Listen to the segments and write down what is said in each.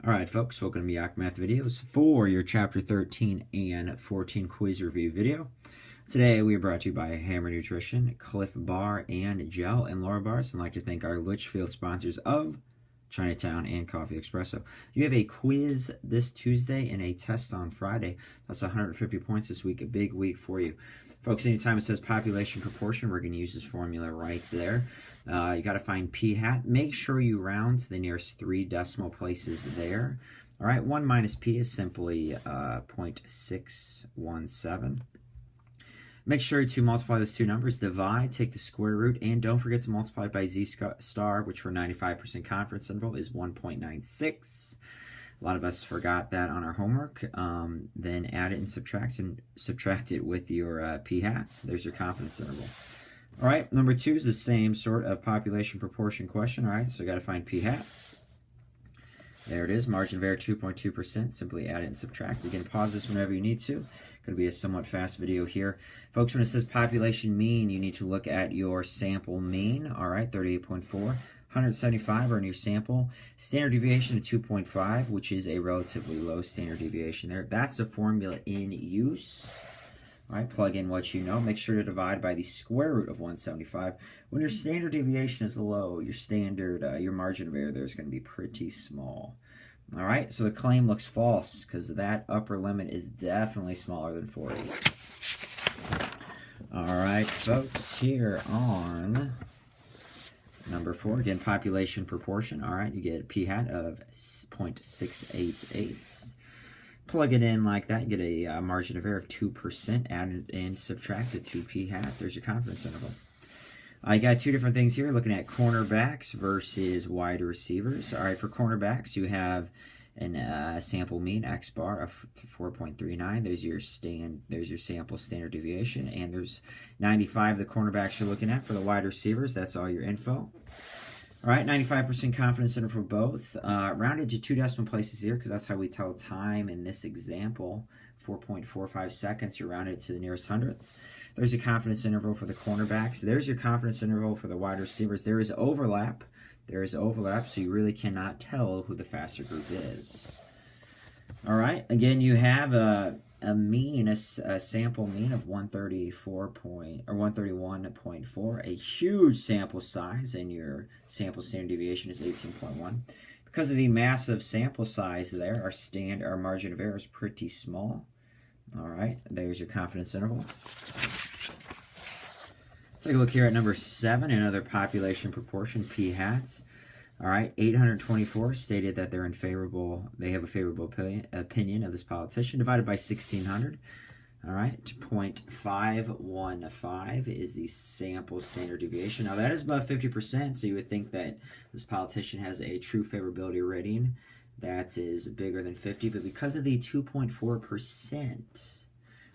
Alright folks, welcome to Miak Math videos for your chapter 13 and 14 quiz review video. Today we are brought to you by Hammer Nutrition, Cliff Bar and Gel and Laura Bars. I'd like to thank our Litchfield sponsors of Chinatown and Coffee Espresso. You have a quiz this Tuesday and a test on Friday. That's 150 points this week, a big week for you. Folks, anytime it says population proportion, we're going to use this formula right there. You got to find p-hat. Make sure you round to the nearest 3 decimal places there. All right, 1 minus p is simply 0.617. Make sure to multiply those two numbers, divide, take the square root, and don't forget to multiply it by z star, which for 95% confidence interval is 1.96. A lot of us forgot that on our homework. Then add it and subtract it with your p-hats. There's your confidence interval. All right, number 2 is the same sort of population proportion question. All right, so you got to find p-hat. There it is, margin of error 2.2%. Simply add it and subtract. Again, pause this whenever you need to. Going to be a somewhat fast video here. Folks, when it says population mean, you need to look at your sample mean. All right, 38.4. 175 are in your sample. Standard deviation of 2.5, which is a relatively low standard deviation there. That's the formula in use. All right, plug in what you know. Make sure to divide by the square root of 175. When your standard deviation is low, your margin of error there is going to be pretty small. All right, so the claim looks false because that upper limit is definitely smaller than 40. All right, folks, here on number 4, again, population proportion. All right, you get a p-hat of 0.688. Plug it in like that, you get a margin of error of 2%, added and subtracted to p-hat. There's your confidence interval. I got 2 different things here, looking at cornerbacks versus wide receivers. All right, for cornerbacks, you have a sample mean x bar of 4.39. There's your sample standard deviation, and there's 95 the cornerbacks you're looking at. For the wide receivers, that's all your info. All right, 95% confidence interval for both. Rounded to 2 decimal places here because that's how we tell time in this example. 4.45 seconds, you're rounded to the nearest hundredth. There's your confidence interval for the cornerbacks. There's your confidence interval for the wide receivers. There is overlap. There is overlap, so you really cannot tell who the faster group is. All right, again, you have a sample mean of 131.4, a huge sample size, and your sample standard deviation is 18.1. Because of the massive sample size there, our margin of error is pretty small. All right, there's your confidence interval. Take a look here at number 7, another population proportion, p-hats. All right, 824 stated that they have a favorable opinion of this politician, divided by 1,600. All right, 0.515 is the sample standard deviation. Now, that is above 50%, so you would think that this politician has a true favorability rating that is bigger than 50, but because of the 2.4%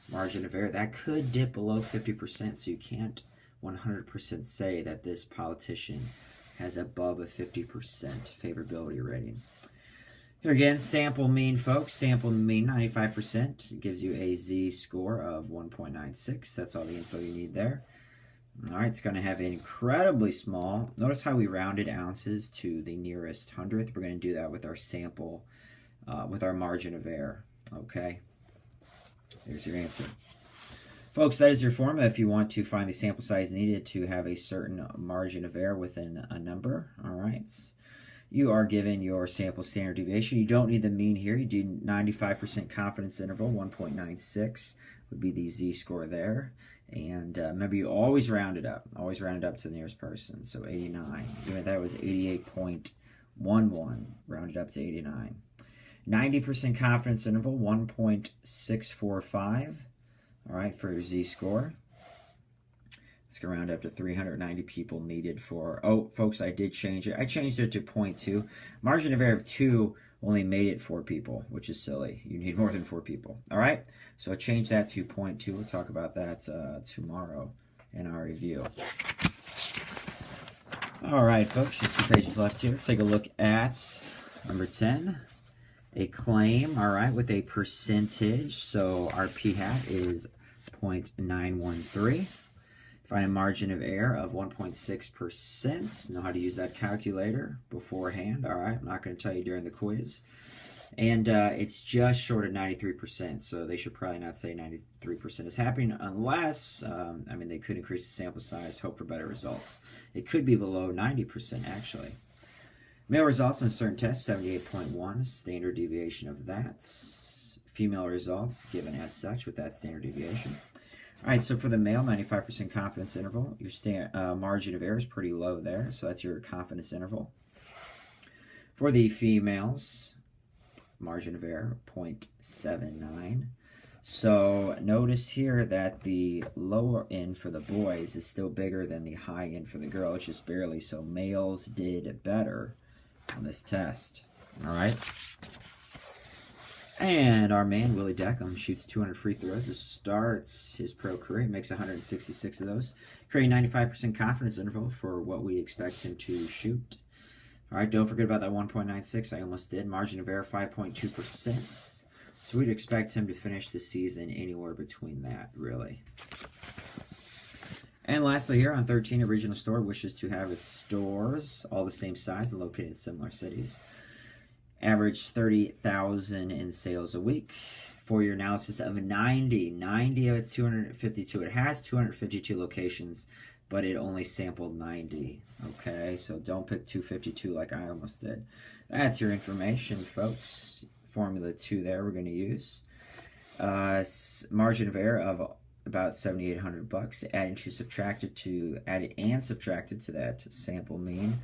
margin of error, that could dip below 50%, so you can't 100% say that this politician has above a 50% favorability rating. Here again, sample mean, folks. Sample mean 95% gives you a z-score of 1.96. That's all the info you need there. All right, it's going to have an incredibly small. Notice how we rounded ounces to the nearest hundredth. We're going to do that with our sample, with our margin of error. Okay, there's your answer. Folks, that is your formula if you want to find the sample size needed to have a certain margin of error within a number. All right. You are given your sample standard deviation. You don't need the mean here. You do 95% confidence interval, 1.96 would be the z-score there. And remember, you always round it up. Always round it up to the nearest person. So 89. Even that was 88.11, rounded up to 89. 90% confidence interval, 1.645. All right, for your z-score. Let's go round up to 390 people needed for... Oh, folks, I did change it. I changed it to 0.2. Margin of error of 2 only made it 4 people, which is silly. You need more than 4 people. All right, so I changed that to 0.2. We'll talk about that tomorrow in our review. All right, folks, just 2 pages left here. Let's take a look at number 10. A claim, all right, with a percentage. So our p-hat is 0.913. If Find a margin of error of 1.6%. Know how to use that calculator beforehand. All right, I'm not going to tell you during the quiz. And it's just short of 93%, so they should probably not say 93% is happening unless, I mean, they could increase the sample size, hope for better results. It could be below 90%, actually. Male results in certain tests, 78.1, standard deviation of that. Female results given as such with that standard deviation. All right, so for the male, 95% confidence interval. Your margin of error is pretty low there, so that's your confidence interval. For the females, margin of error 0.79. So notice here that the lower end for the boys is still bigger than the high end for the girls, just barely. So males did better on this test. All right. And our man, Willie Deckham, shoots 200 free throws. This starts his pro career. He makes 166 of those, creating 95% confidence interval for what we expect him to shoot. All right, don't forget about that 1.96. I almost did. Margin of error, 5.2%. So we'd expect him to finish the season anywhere between that, really. And lastly here on 13, a regional store wishes to have its stores all the same size and located in similar cities. Average 30,000 in sales a week. For-year analysis of 90 of its 252. It has 252 locations, but it only sampled 90. Okay, so don't pick 252 like I almost did. That's your information, folks. Formula 2 there we're going to use. Margin of error of about $7,800. Added and subtracted to that sample mean.